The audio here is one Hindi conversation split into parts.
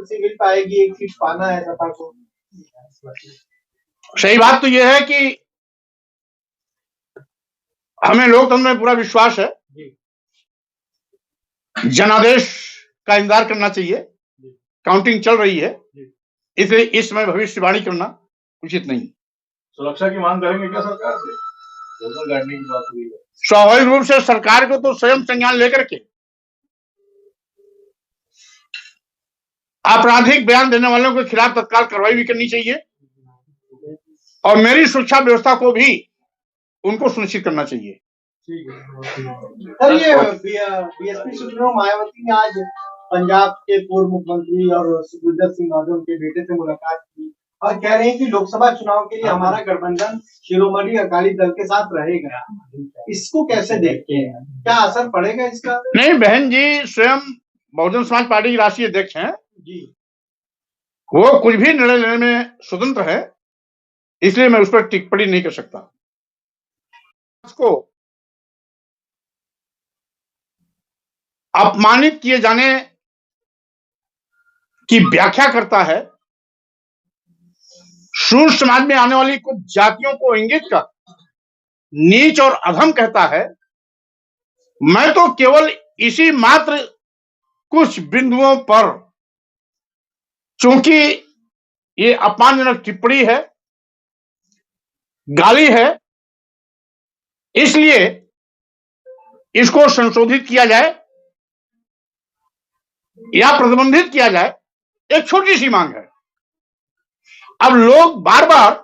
कुर्सी मिल पाएगी, एक सीट पाना है सपा को। सही बात तो यह है कि हमें लोकतंत्र में पूरा विश्वास है, जनादेश का इंतजार करना चाहिए, काउंटिंग चल रही है, इसलिए इस समय भविष्यवाणी करना उचित नहीं। सुरक्षा की मांग करेंगे क्या सरकार से? गाड़ने की बात हुई है। स्वाभाविक रूप से सरकार को तो स्वयं संज्ञान लेकर के आपराधिक बयान देने वालों के खिलाफ तत्काल कार्रवाई भी करनी चाहिए और मेरी सुरक्षा व्यवस्था को भी उनको सुनिश्चित करना चाहिए। सर, ये बीएसपी सुप्रीमो मायावती ने आज पंजाब के पूर्व मुख्यमंत्री और सुखविंदर सिंह माधव के बेटे से मुलाकात की और कह रहे हैं कि लोकसभा चुनाव के लिए हमारा गठबंधन शिरोमणि अकाली दल के साथ रहेगा। इसको कैसे देखते हैं, क्या असर पड़ेगा इसका? नहीं बहन जी, स्वयं बहुजन समाज पार्टी के राष्ट्रीय अध्यक्ष हैं जी, वो कुछ भी निर्णय लेने में स्वतंत्र है, इसलिए मैं उस पर टिप्पणी नहीं कर सकता। उसको अपमानित किए जाने की व्याख्या करता है, शूद्र समाज में आने वाली कुछ जातियों को इंगित कर नीच और अधम कहता है। मैं तो केवल इसी मात्र कुछ बिंदुओं पर, चूंकि ये अपमानजनक टिप्पणी है, गाली है, इसलिए इसको संशोधित किया जाए या प्रतिबंधित किया जाए, एक छोटी सी मांग है। अब लोग बार बार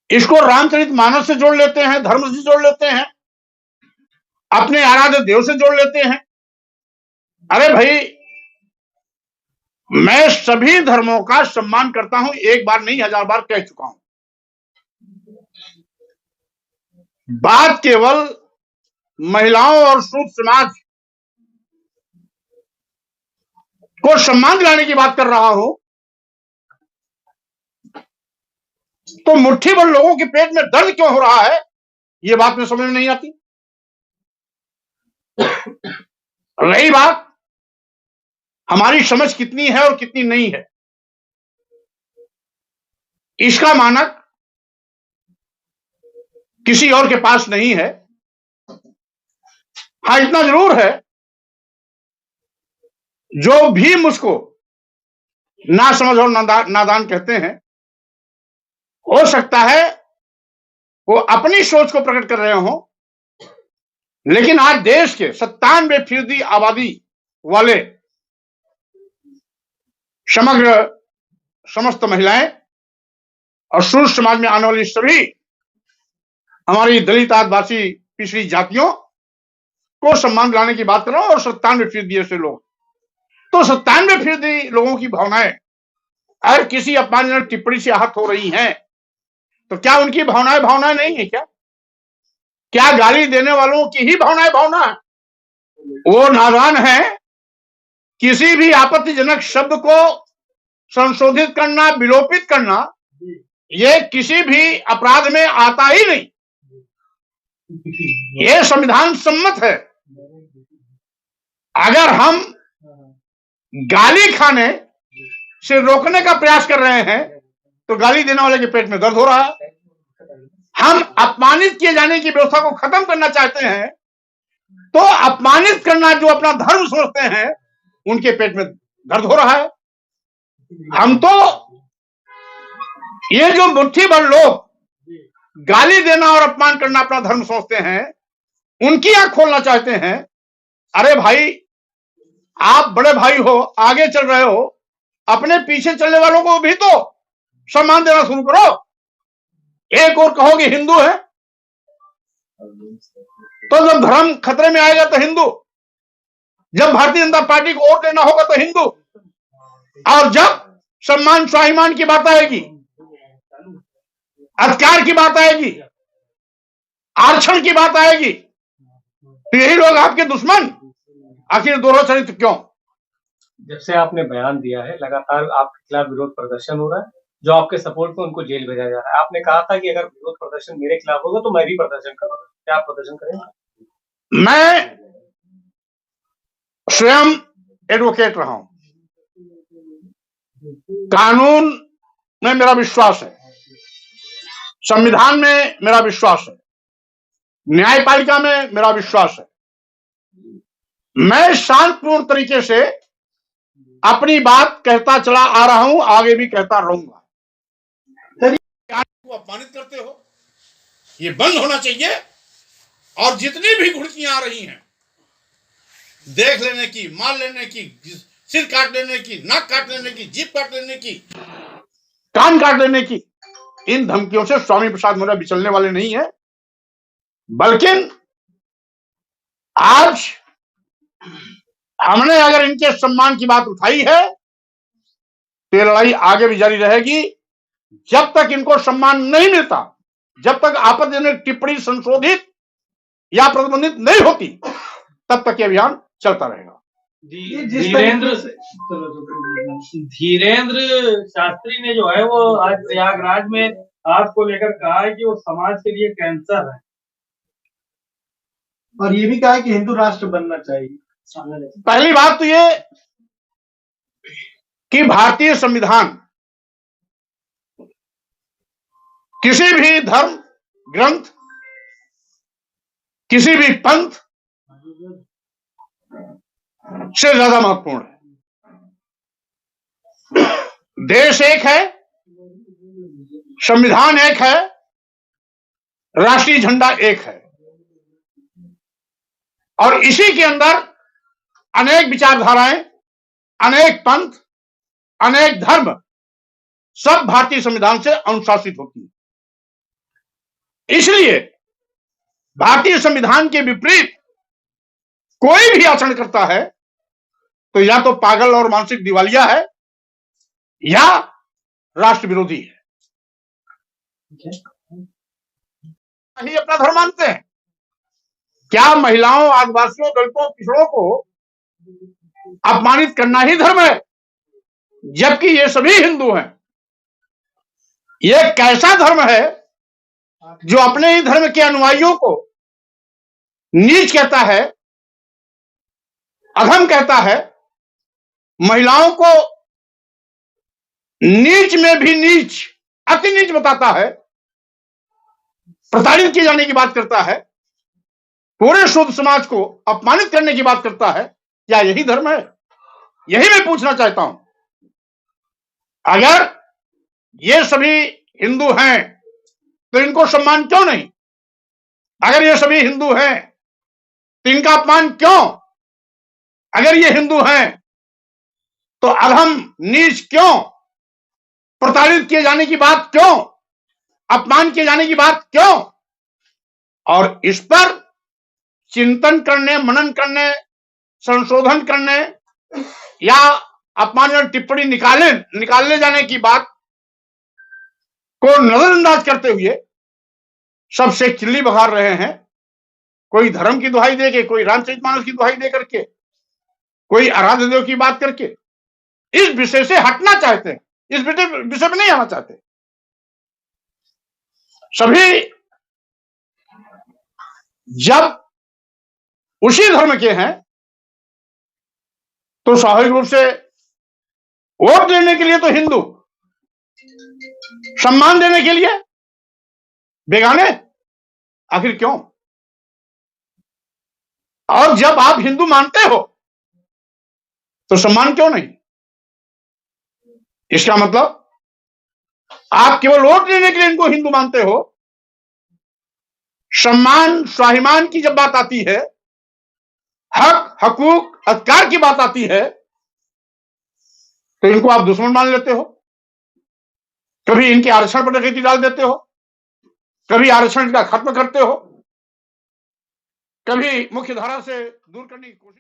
इसको रामचरितमानस से जोड़ लेते हैं, धर्म से जोड़ लेते हैं, अपने आराध्य देव से जोड़ लेते हैं। अरे भाई, मैं सभी धर्मों का सम्मान करता हूं, एक बार नहीं 1000 बार कह चुका हूं। बात केवल महिलाओं और शूद्र समाज को सम्मान दिलाने की बात कर रहा हूं, तो मुट्ठी भर लोगों के पेट में दर्द क्यों हो रहा है, यह बात में समझ में नहीं आती। रही बात हमारी समझ कितनी है और कितनी नहीं है, इसका मानक किसी और के पास नहीं है। हाँ, इतना जरूर है, जो भी मुझको ना समझ और नादान कहते हैं, हो सकता है वो अपनी सोच को प्रकट कर रहे हो, लेकिन आज देश के 97% आबादी वाले समस्त महिलाएं और शूद्र समाज में आने वाली सभी हमारी दलित आदिवासी पिछड़ी जातियों को सम्मान दिलाने की बात कर रहा हूं, और 97% ऐसे लोग, तो 97% लोगों की भावनाएं अगर किसी अपमानजनक टिप्पणी से आहत हो रही हैं, तो क्या उनकी भावनाएं नहीं है क्या? क्या गाली देने वालों की ही भावना है? वो नादान है। किसी भी आपत्तिजनक शब्द को संशोधित करना, विलोपित करना, ये किसी भी अपराध में आता ही नहीं, ये संविधान सम्मत है। अगर हम गाली खाने से रोकने का प्रयास कर रहे हैं, तो गाली देने वाले के पेट में दर्द हो रहा है। हम अपमानित किए जाने की व्यवस्था को खत्म करना चाहते हैं, तो अपमानित करना जो अपना धर्म सोचते हैं, उनके पेट में दर्द हो रहा है। हम तो ये जो मुट्ठी भर लोग गाली देना और अपमान करना अपना धर्म सोचते हैं, उनकी आंख खोलना चाहते हैं। अरे भाई, आप बड़े भाई हो, आगे चल रहे हो, अपने पीछे चलने वालों को भी तो सम्मान देना शुरू करो। एक और कहोगे हिंदू है, तो जब धर्म खतरे में आएगा तो हिंदू, जब भारतीय जनता पार्टी को वोट देना होगा तो हिंदू, और जब सम्मान स्वाभिमान की बात आएगी, अधिकार की बात आएगी, आरक्षण की बात आएगी, तो यही लोग आपके दुश्मन। आखिर दोहरा चरित्र क्यों? जब से आपने बयान दिया है, लगातार आपके खिलाफ विरोध प्रदर्शन हो रहा है, जो आपके सपोर्ट में उनको जेल भेजा जा रहा है। आपने कहा था कि अगर विरोध प्रदर्शन मेरे खिलाफ होगा तो मैं भी प्रदर्शन करूंगा, क्या आप प्रदर्शन करेंगे? मैं स्वयं एडवोकेट रहा हूं, कानून में मेरा विश्वास है, संविधान में मेरा विश्वास है, न्यायपालिका में मेरा विश्वास है। मैं शांतिपूर्ण तरीके से अपनी बात कहता चला आ रहा हूं, आगे भी कहता रहूंगा। को अपमानित करते हो, ये बंद होना चाहिए। और जितनी भी घुड़कियां आ रही हैं, देख लेने की, मार लेने की, सिर काट लेने की, नाक काट लेने की, जीभ काट लेने की, कान काट लेने की, इन धमकियों से स्वामी प्रसाद मौर्य बिचलने वाले नहीं है। बल्कि आज हमने अगर इनके सम्मान की बात उठाई है तो ये लड़ाई आगे भी जारी रहेगी। जब तक इनको सम्मान नहीं मिलता, जब तक आपत्तिजनक टिप्पणी संशोधित या प्रतिबंधित नहीं होती, तब तक ये अभियान चलता रहेगा। धीरेन्द्र शास्त्री ने जो है वो आज प्रयागराज में आपको लेकर कहा है कि वो समाज के लिए कैंसर है, और ये भी कहा है कि हिंदू राष्ट्र बनना चाहिए। पहली बात तो ये कि भारतीय संविधान किसी भी धर्म ग्रंथ, किसी भी पंथ से ज्यादा महत्वपूर्ण है। देश एक है, संविधान एक है, राष्ट्रीय झंडा एक है, और इसी के अंदर अनेक विचारधाराएं, अनेक पंथ, अनेक धर्म सब भारतीय संविधान से अनुशासित होती है। इसलिए भारतीय संविधान के विपरीत कोई भी आचरण करता है तो या तो पागल और मानसिक दिवालिया है या राष्ट्र विरोधी है। ही अपना धर्म मानते हैं। क्या महिलाओं, आदिवासियों, दलितों, पिछड़ों को अपमानित करना ही धर्म है? जबकि ये सभी हिंदू हैं। ये कैसा धर्म है जो अपने ही धर्म के अनुयायियों को नीच कहता है, अधम कहता है, महिलाओं को नीच में भी नीच, अति नीच बताता है, प्रताड़ित किए जाने की बात करता है, पूरे शुद्ध समाज को अपमानित करने की बात करता है? क्या यही धर्म है? यही मैं पूछना चाहता हूं। अगर ये सभी हिंदू हैं तो इनको सम्मान क्यों नहीं? अगर ये सभी हिंदू हैं तो इनका अपमान क्यों? अगर ये हिंदू हैं तो अधम नीच क्यों? प्रताड़ित किए जाने की बात क्यों? अपमान किए जाने की बात क्यों? और इस पर चिंतन करने, मनन करने, संशोधन करने या अपमानजनक टिप्पणी निकालने जाने की बात को नजरअंदाज करते हुए सबसे चिल्ली बघार रहे हैं। कोई धर्म की दुहाई देके, कोई रामचरितमानस की दुहाई दे करके, कोई आराध्य देव की बात करके इस विषय से हटना चाहते हैं, इस विषय में नहीं आना चाहते। सभी जब उसी धर्म के हैं तो स्वाभाविक रूप से वोट देने के लिए तो हिंदू, सम्मान देने के लिए बेगाने, आखिर क्यों? और जब आप हिंदू मानते हो तो सम्मान क्यों नहीं? इसका मतलब आप केवल वोट देने के लिए इनको हिंदू मानते हो। सम्मान, स्वाभिमान की जब बात आती है, हक, हकूक, अधिकार की बात आती है तो इनको आप दुश्मन मान लेते हो। कभी इनके आरक्षण पर डकैती डाल देते हो, कभी आरक्षण का खत्म करते हो, कभी मुख्य धारा से दूर करने की कोशिश